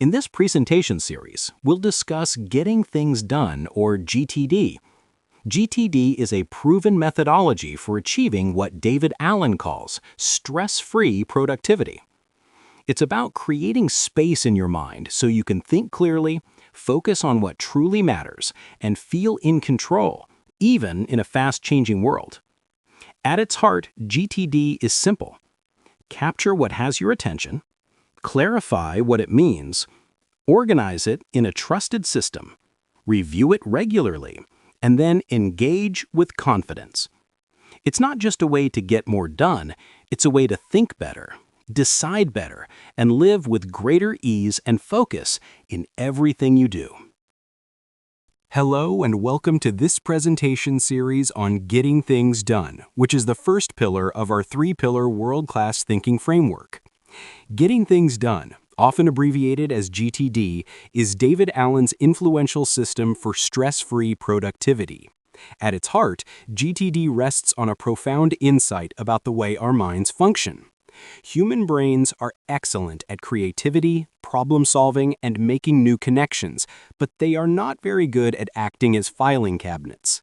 In this presentation series, we'll discuss Getting Things Done, or GTD. GTD is a proven methodology for achieving what David Allen calls stress-free productivity. It's about creating space in your mind so you can think clearly, focus on what truly matters, and feel in control, even in a fast-changing world. At its heart, GTD is simple. Capture what has your attention, clarify what it means, organize it in a trusted system, review it regularly, and then engage with confidence. It's not just a way to get more done, it's a way to think better, decide better, and live with greater ease and focus in everything you do. Hello and welcome to this presentation series on Getting Things Done, which is the first pillar of our three-pillar world-class thinking framework. Getting Things Done, often abbreviated as GTD, is David Allen's influential system for stress-free productivity. At its heart, GTD rests on a profound insight about the way our minds function. Human brains are excellent at creativity, problem-solving, and making new connections, but they are not very good at acting as filing cabinets.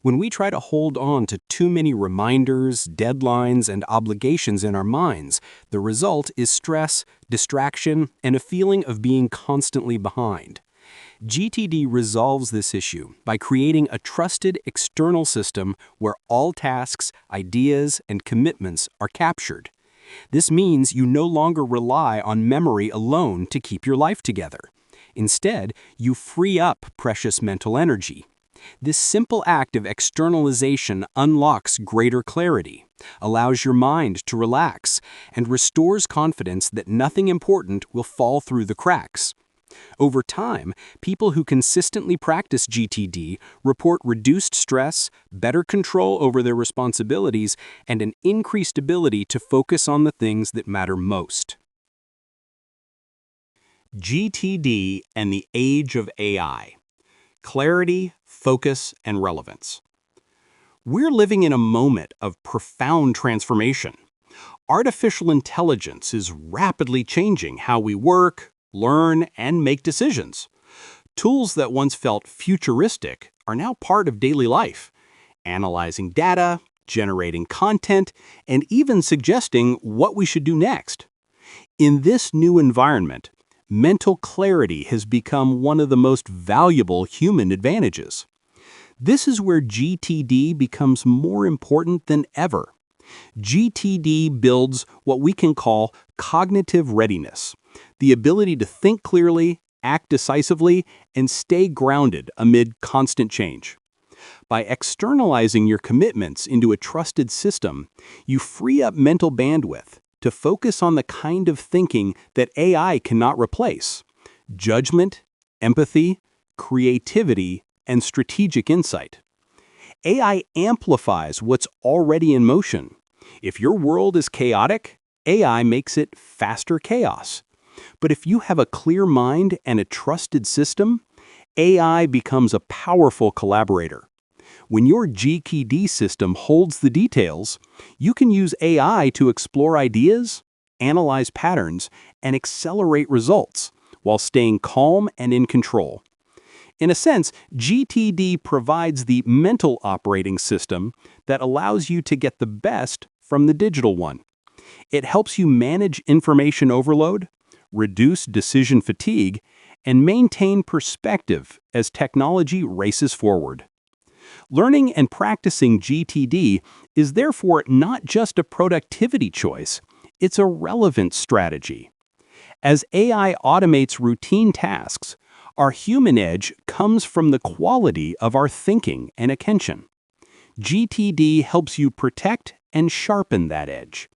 When we try to hold on to too many reminders, deadlines, and obligations in our minds, the result is stress, distraction, and a feeling of being constantly behind. GTD resolves this issue by creating a trusted external system where all tasks, ideas, and commitments are captured. This means you no longer rely on memory alone to keep your life together. Instead, you free up precious mental energy. This simple act of externalization unlocks greater clarity, allows your mind to relax, and restores confidence that nothing important will fall through the cracks. Over time, people who consistently practice GTD report reduced stress, better control over their responsibilities, and an increased ability to focus on the things that matter most. GTD and the age of AI. Clarity, focus, and relevance. We're living in a moment of profound transformation. Artificial intelligence is rapidly changing how we work, learn, and make decisions. Tools that once felt futuristic are now part of daily life, analyzing data, generating content, and even suggesting what we should do next. In this new environment, mental clarity has become one of the most valuable human advantages. This is where GTD becomes more important than ever. GTD builds what we can call cognitive readiness, the ability to think clearly, act decisively, and stay grounded amid constant change. By externalizing your commitments into a trusted system, you free up mental bandwidth to focus on the kind of thinking that AI cannot replace: judgment, empathy, creativity, and strategic insight. AI amplifies what's already in motion. If your world is chaotic, AI makes it faster chaos. But if you have a clear mind and a trusted system, AI becomes a powerful collaborator. When your GTD system holds the details, you can use AI to explore ideas, analyze patterns, and accelerate results while staying calm and in control. In a sense, GTD provides the mental operating system that allows you to get the best from the digital one. It helps you manage information overload, reduce decision fatigue, and maintain perspective as technology races forward. Learning and practicing GTD is therefore not just a productivity choice, it's a relevant strategy. As AI automates routine tasks, our human edge comes from the quality of our thinking and attention. GTD helps you protect and sharpen that edge.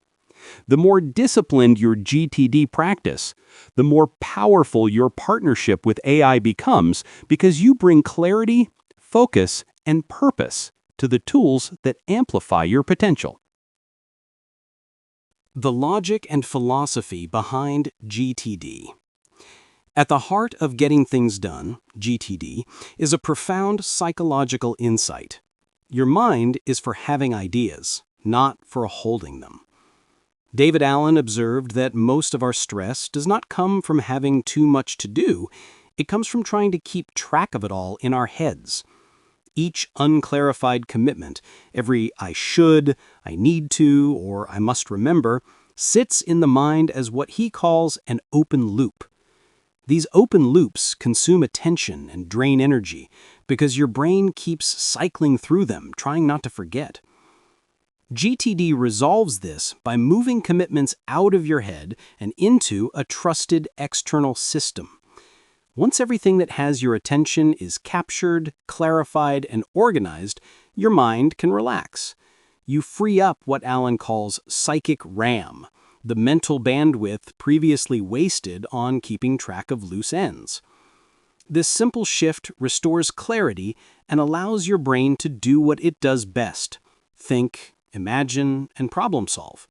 The more disciplined your GTD practice, the more powerful your partnership with AI becomes because you bring clarity, focus, and purpose to the tools that amplify your potential. The logic and philosophy behind GTD. At the heart of Getting Things Done, GTD, is a profound psychological insight. Your mind is for having ideas, not for holding them. David Allen observed that most of our stress does not come from having too much to do, it comes from trying to keep track of it all in our heads. Each unclarified commitment, every I should, I need to, or I must remember, sits in the mind as what he calls an open loop. These open loops consume attention and drain energy because your brain keeps cycling through them, trying not to forget. GTD resolves this by moving commitments out of your head and into a trusted external system. Once everything that has your attention is captured, clarified, and organized, your mind can relax. You free up what Allen calls psychic RAM, the mental bandwidth previously wasted on keeping track of loose ends. This simple shift restores clarity and allows your brain to do what it does best: think, imagine, and problem solve.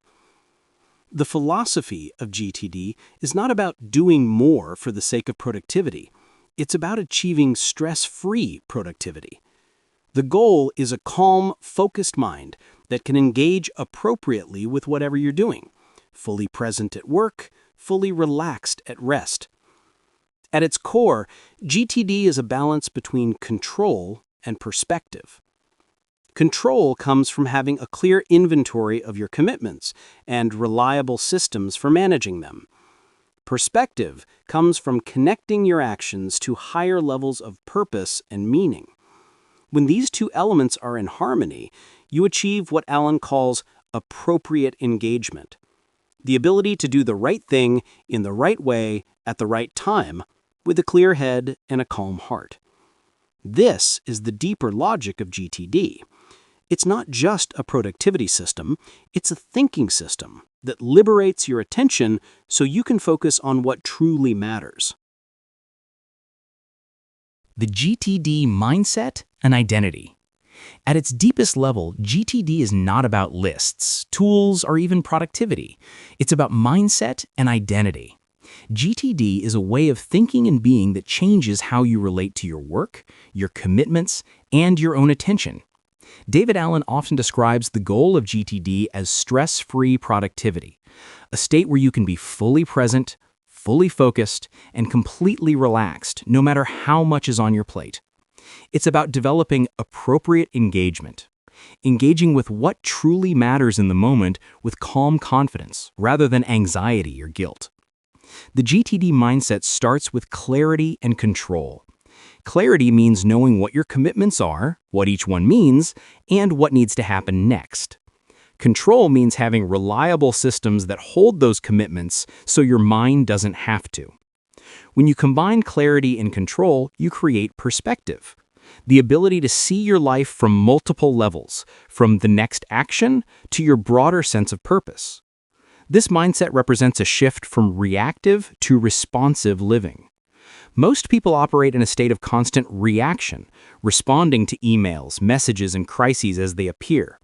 The philosophy of GTD is not about doing more for the sake of productivity. It's about achieving stress-free productivity. The goal is a calm, focused mind that can engage appropriately with whatever you're doing, fully present at work, fully relaxed at rest. At its core, GTD is a balance between control and perspective. Control comes from having a clear inventory of your commitments and reliable systems for managing them. Perspective comes from connecting your actions to higher levels of purpose and meaning. When these two elements are in harmony, you achieve what Allen calls appropriate engagement, the ability to do the right thing in the right way at the right time with a clear head and a calm heart. This is the deeper logic of GTD. It's not just a productivity system, it's a thinking system that liberates your attention so you can focus on what truly matters. The GTD Mindset and Identity. At its deepest level, GTD is not about lists, tools, or even productivity. It's about mindset and identity. GTD is a way of thinking and being that changes how you relate to your work, your commitments, and your own attention. David Allen often describes the goal of GTD as stress-free productivity, a state where you can be fully present, fully focused, and completely relaxed, no matter how much is on your plate. It's about developing appropriate engagement, engaging with what truly matters in the moment with calm confidence, rather than anxiety or guilt. The GTD mindset starts with clarity and control. Clarity means knowing what your commitments are, what each one means, and what needs to happen next. Control means having reliable systems that hold those commitments so your mind doesn't have to. When you combine clarity and control, you create perspective, the ability to see your life from multiple levels, from the next action to your broader sense of purpose. This mindset represents a shift from reactive to responsive living. Most people operate in a state of constant reaction, responding to emails, messages, and crises as they appear.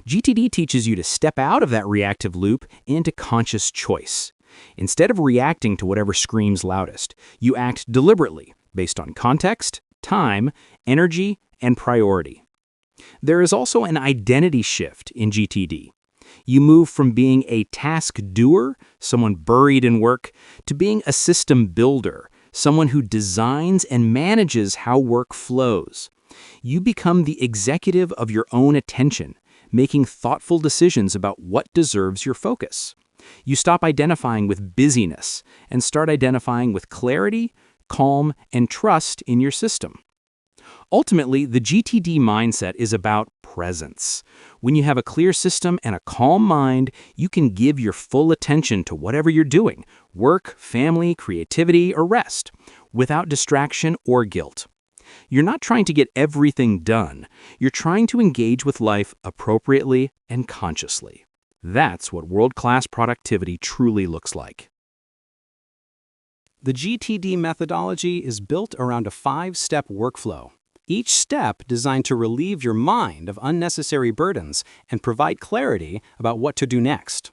GTD teaches you to step out of that reactive loop into conscious choice. Instead of reacting to whatever screams loudest, you act deliberately, based on context, time, energy, and priority. There is also an identity shift in GTD. You move from being a task doer, someone buried in work, to being a system builder, someone who designs and manages how work flows. You become the executive of your own attention, making thoughtful decisions about what deserves your focus. You stop identifying with busyness and start identifying with clarity, calm, and trust in your system. Ultimately, the GTD mindset is about presence. When you have a clear system and a calm mind, you can give your full attention to whatever you're doing, work, family, creativity, or rest, without distraction or guilt. You're not trying to get everything done. You're trying to engage with life appropriately and consciously. That's what world-class productivity truly looks like. The GTD methodology is built around a 5-step workflow. Each step designed to relieve your mind of unnecessary burdens and provide clarity about what to do next.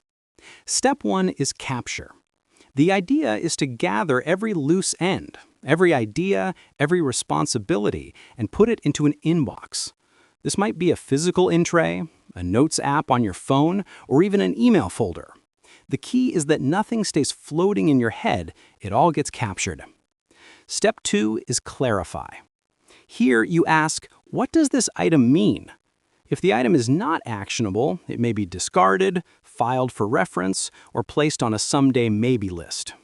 Step 1 is capture. The idea is to gather every loose end, every idea, every responsibility, and put it into an inbox. This might be a physical in-tray, a notes app on your phone, or even an email folder. The key is that nothing stays floating in your head, it all gets captured. Step 2 is clarify. Here you ask, what does this item mean? If the item is not actionable, it may be discarded, filed for reference, or placed on a someday maybe list.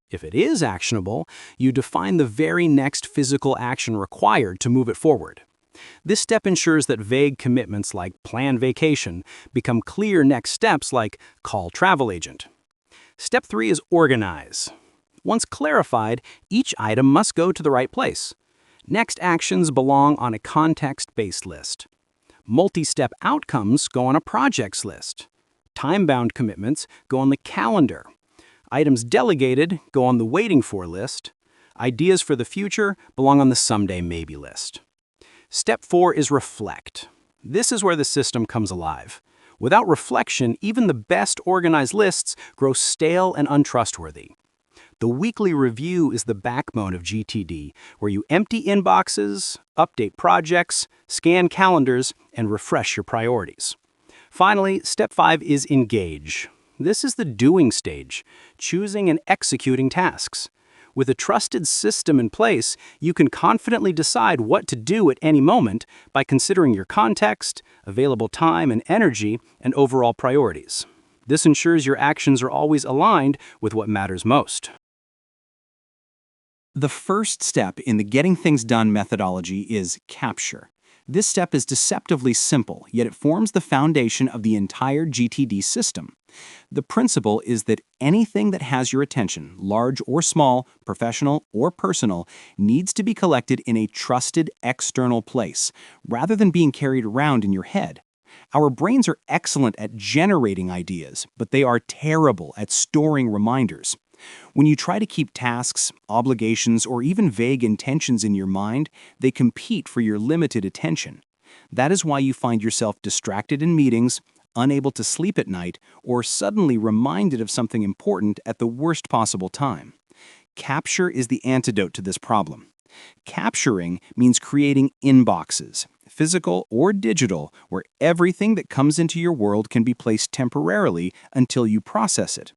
If it is actionable, you define the very next physical action required to move it forward. This step ensures that vague commitments like plan vacation become clear next steps like call travel agent. Step 3 is organize. Once clarified, each item must go to the right place. Next actions belong on a context-based list. Multi-step outcomes go on a projects list. Time-bound commitments go on the calendar. Items delegated go on the waiting for list. Ideas for the future belong on the someday maybe list. Step 4 is reflect. This is where the system comes alive. Without reflection, even the best organized lists grow stale and untrustworthy. The weekly review is the backbone of GTD, where you empty inboxes, update projects, scan calendars, and refresh your priorities. Finally, step 5 is engage. This is the doing stage, choosing and executing tasks. With a trusted system in place, you can confidently decide what to do at any moment by considering your context, available time and energy, and overall priorities. This ensures your actions are always aligned with what matters most. The first step in the getting things done methodology is capture. This step is deceptively simple, yet it forms the foundation of the entire GTD system. The principle is that anything that has your attention, large or small, professional or personal, needs to be collected in a trusted external place, rather than being carried around in your head. Our brains are excellent at generating ideas, but they are terrible at storing reminders. When you try to keep tasks, obligations, or even vague intentions in your mind, they compete for your limited attention. That is why you find yourself distracted in meetings, unable to sleep at night, or suddenly reminded of something important at the worst possible time. Capture is the antidote to this problem. Capturing means creating inboxes, physical or digital, where everything that comes into your world can be placed temporarily until you process it.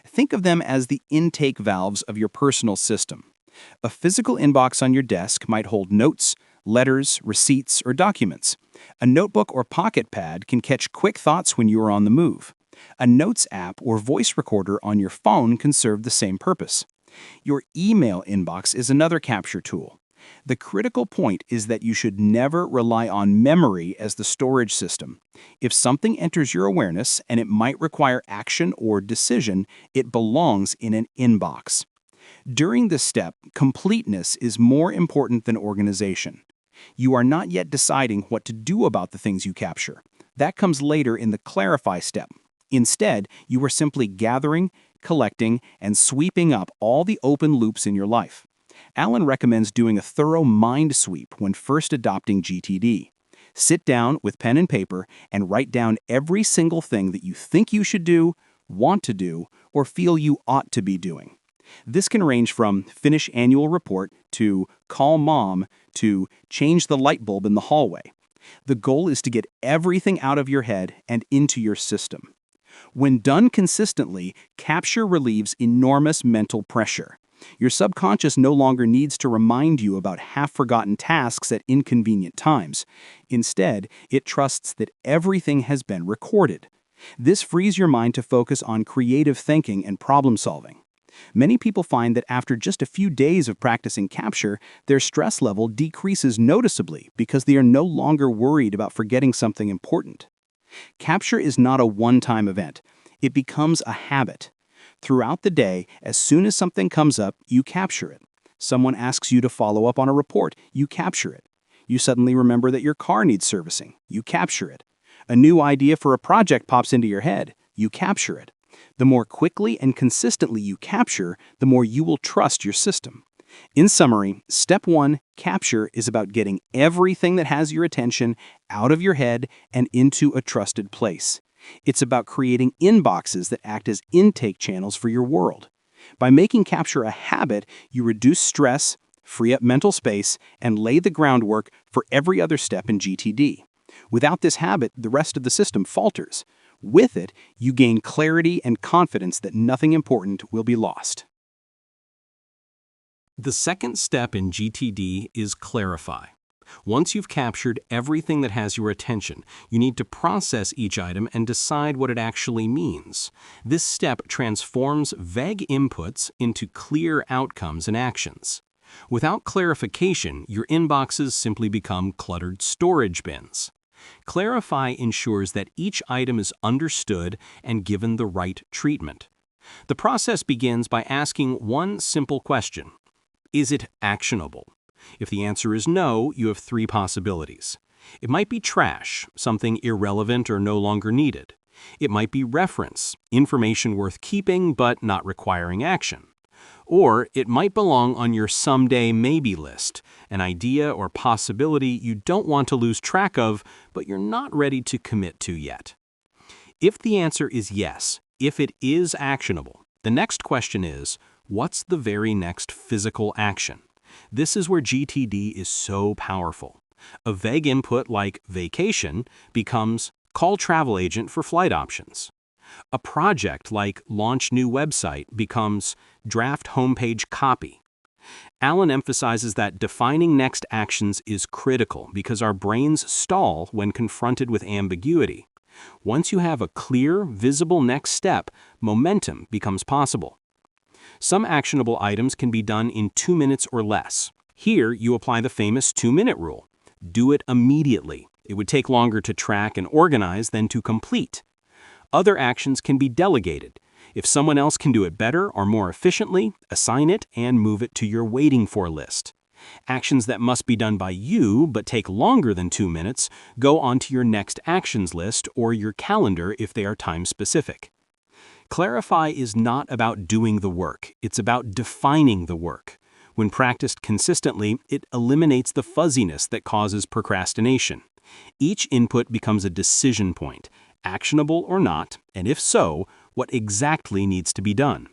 Think of them as the intake valves of your personal system. A physical inbox on your desk might hold notes, letters, receipts, or documents. A notebook or pocket pad can catch quick thoughts when you are on the move. A notes app or voice recorder on your phone can serve the same purpose. Your email inbox is another capture tool. The critical point is that you should never rely on memory as the storage system. If something enters your awareness and it might require action or decision, it belongs in an inbox. During this step, completeness is more important than organization. You are not yet deciding what to do about the things you capture. That comes later in the clarify step. Instead, you are simply gathering, collecting, and sweeping up all the open loops in your life. Alan recommends doing a thorough mind sweep when first adopting GTD. Sit down with pen and paper and write down every single thing that you think you should do, want to do, or feel you ought to be doing. This can range from finish annual report to call mom to change the light bulb in the hallway. The goal is to get everything out of your head and into your system. When done consistently, capture relieves enormous mental pressure. Your subconscious no longer needs to remind you about half-forgotten tasks at inconvenient times. Instead, it trusts that everything has been recorded. This frees your mind to focus on creative thinking and problem-solving. Many people find that after just a few days of practicing capture, their stress level decreases noticeably because they are no longer worried about forgetting something important. Capture is not a one-time event. It becomes a habit. Throughout the day, as soon as something comes up, you capture it. Someone asks you to follow up on a report, you capture it. You suddenly remember that your car needs servicing, you capture it. A new idea for a project pops into your head, you capture it. The more quickly and consistently you capture, the more you will trust your system. In summary, step 1, capture, is about getting everything that has your attention out of your head and into a trusted place. It's about creating inboxes that act as intake channels for your world. By making capture a habit, you reduce stress, free up mental space, and lay the groundwork for every other step in GTD. Without this habit, the rest of the system falters. With it, you gain clarity and confidence that nothing important will be lost. The second step in GTD is clarify. Once you've captured everything that has your attention, you need to process each item and decide what it actually means. This step transforms vague inputs into clear outcomes and actions. Without clarification, your inboxes simply become cluttered storage bins. Clarify ensures that each item is understood and given the right treatment. The process begins by asking one simple question: is it actionable? If the answer is no, you have three possibilities. It might be trash, something irrelevant or no longer needed. It might be reference, information worth keeping but not requiring action. Or it might belong on your someday maybe list, an idea or possibility you don't want to lose track of, but you're not ready to commit to yet. If the answer is yes, if it is actionable, the next question is, what's the very next physical action? This is where GTD is so powerful. A vague input like vacation becomes call travel agent for flight options. A project like launch new website becomes draft homepage copy. Allen emphasizes that defining next actions is critical because our brains stall when confronted with ambiguity. Once you have a clear, visible next step, momentum becomes possible. Some actionable items can be done in 2 minutes or less. Here, you apply the famous 2-minute rule. Do it immediately. It would take longer to track and organize than to complete. Other actions can be delegated. If someone else can do it better or more efficiently, assign it and move it to your waiting for list. Actions that must be done by you but take longer than 2 minutes go onto your next actions list or your calendar if they are time-specific. Clarify is not about doing the work, it's about defining the work. When practiced consistently, it eliminates the fuzziness that causes procrastination. Each input becomes a decision point, actionable or not, and if so, what exactly needs to be done.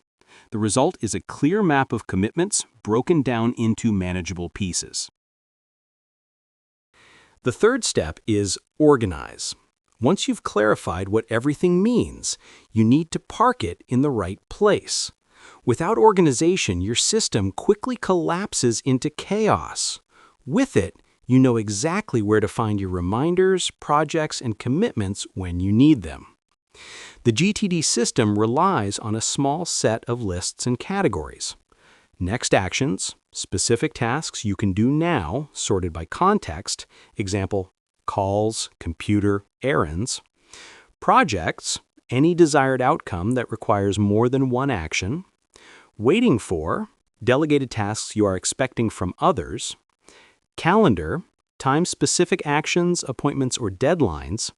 The result is a clear map of commitments broken down into manageable pieces. The third step is organize. Once you've clarified what everything means, you need to park it in the right place. Without organization, your system quickly collapses into chaos. With it, you know exactly where to find your reminders, projects, and commitments when you need them. The GTD system relies on a small set of lists and categories. Next actions, specific tasks you can do now, sorted by context, example, calls, computer, errands. Projects, any desired outcome that requires more than one action. Waiting for, delegated tasks you are expecting from others. Calendar, time-specific actions, appointments, or deadlines.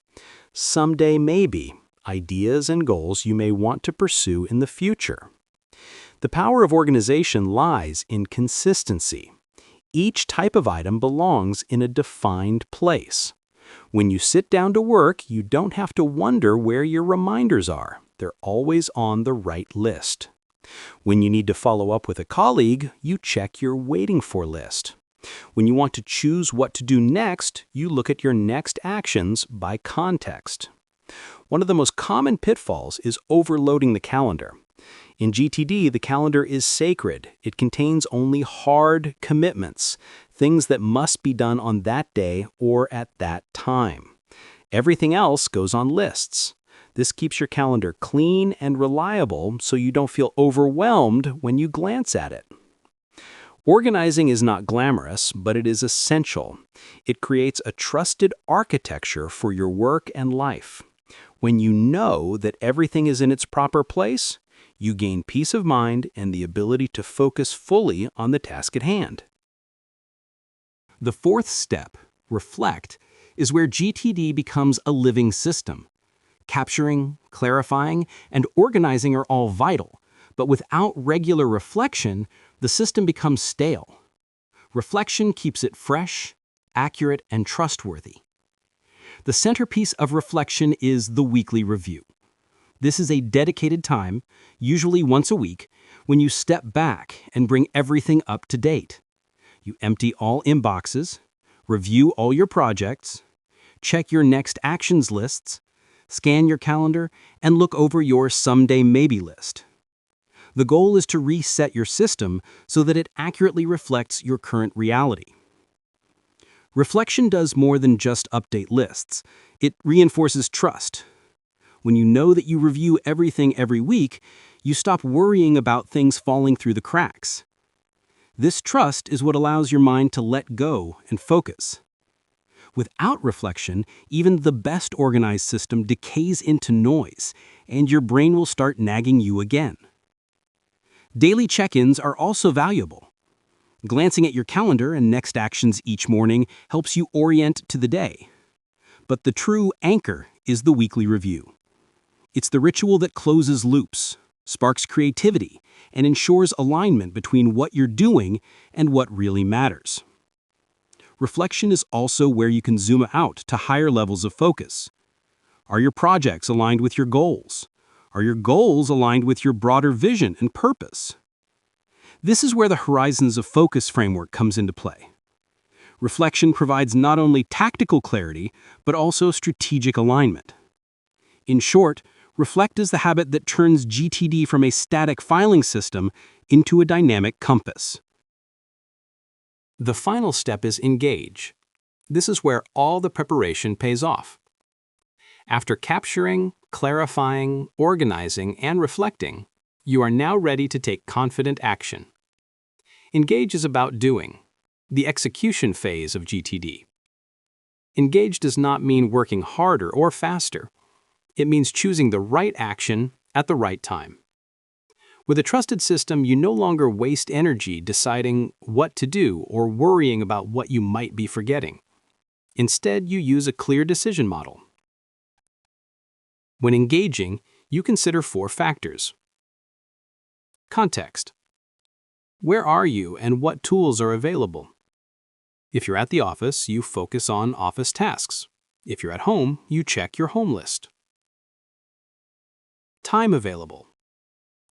Someday maybe, ideas and goals you may want to pursue in the future. The power of organization lies in consistency. Each type of item belongs in a defined place. When you sit down to work, you don't have to wonder where your reminders are. They're always on the right list. When you need to follow up with a colleague, you check your waiting for list. When you want to choose what to do next, you look at your next actions by context. One of the most common pitfalls is overloading the calendar. In GTD, the calendar is sacred. It contains only hard commitments, things that must be done on that day or at that time. Everything else goes on lists. This keeps your calendar clean and reliable so you don't feel overwhelmed when you glance at it. Organizing is not glamorous, but it is essential. It creates a trusted architecture for your work and life. When you know that everything is in its proper place, you gain peace of mind and the ability to focus fully on the task at hand. The fourth step, reflect, is where GTD becomes a living system. Capturing, clarifying, and organizing are all vital, but without regular reflection, the system becomes stale. Reflection keeps it fresh, accurate, and trustworthy. The centerpiece of reflection is the weekly review. This is a dedicated time, usually once a week, when you step back and bring everything up to date. You empty all inboxes, review all your projects, check your next actions lists, scan your calendar, and look over your someday maybe list. The goal is to reset your system so that it accurately reflects your current reality. Reflection does more than just update lists. It reinforces trust. When you know that you review everything every week, you stop worrying about things falling through the cracks. This trust is what allows your mind to let go and focus. Without reflection, even the best organized system decays into noise, and your brain will start nagging you again. Daily check-ins are also valuable. Glancing at your calendar and next actions each morning helps you orient to the day. But the true anchor is the weekly review. It's the ritual that closes loops, sparks creativity, and ensures alignment between what you're doing and what really matters. Reflection is also where you can zoom out to higher levels of focus. Are your projects aligned with your goals? Are your goals aligned with your broader vision and purpose? This is where the Horizons of Focus framework comes into play. Reflection provides not only tactical clarity, but also strategic alignment. In short, reflect is the habit that turns GTD from a static filing system into a dynamic compass. The final step is engage. This is where all the preparation pays off. After capturing, clarifying, organizing, and reflecting, you are now ready to take confident action. Engage is about doing, the execution phase of GTD. Engage does not mean working harder or faster. It means choosing the right action at the right time. With a trusted system, you no longer waste energy deciding what to do or worrying about what you might be forgetting. Instead, you use a clear decision model. When engaging, you consider 4 factors. Context. Where are you and what tools are available? If you're at the office, you focus on office tasks. If you're at home, you check your home list. Time available.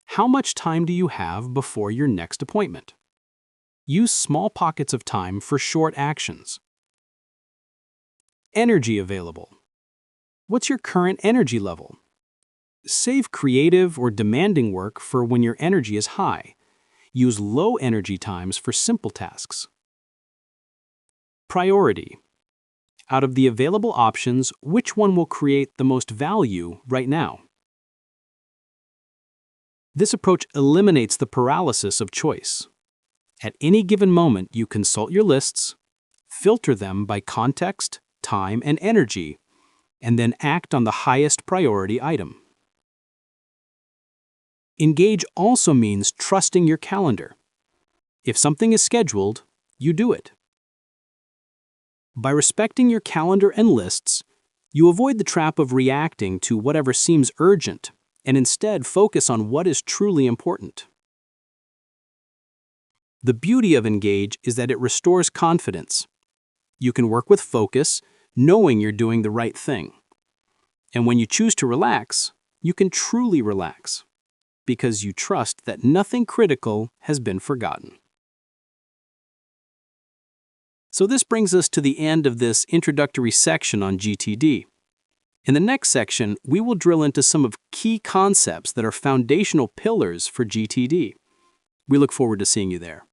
How much time do you have before your next appointment? Use small pockets of time for short actions. Energy available. What's your current energy level? Save creative or demanding work for when your energy is high. Use low energy times for simple tasks. Priority. Out of the available options, which one will create the most value right now? This approach eliminates the paralysis of choice. At any given moment, you consult your lists, filter them by context, time, and energy, and then act on the highest priority item. Engage also means trusting your calendar. If something is scheduled, you do it. By respecting your calendar and lists, you avoid the trap of reacting to whatever seems urgent and instead focus on what is truly important. The beauty of Engage is that it restores confidence. You can work with focus, knowing you're doing the right thing. And when you choose to relax, you can truly relax, because you trust that nothing critical has been forgotten. So this brings us to the end of this introductory section on GTD. In the next section, we will drill into some of key concepts that are foundational pillars for GTD. We look forward to seeing you there.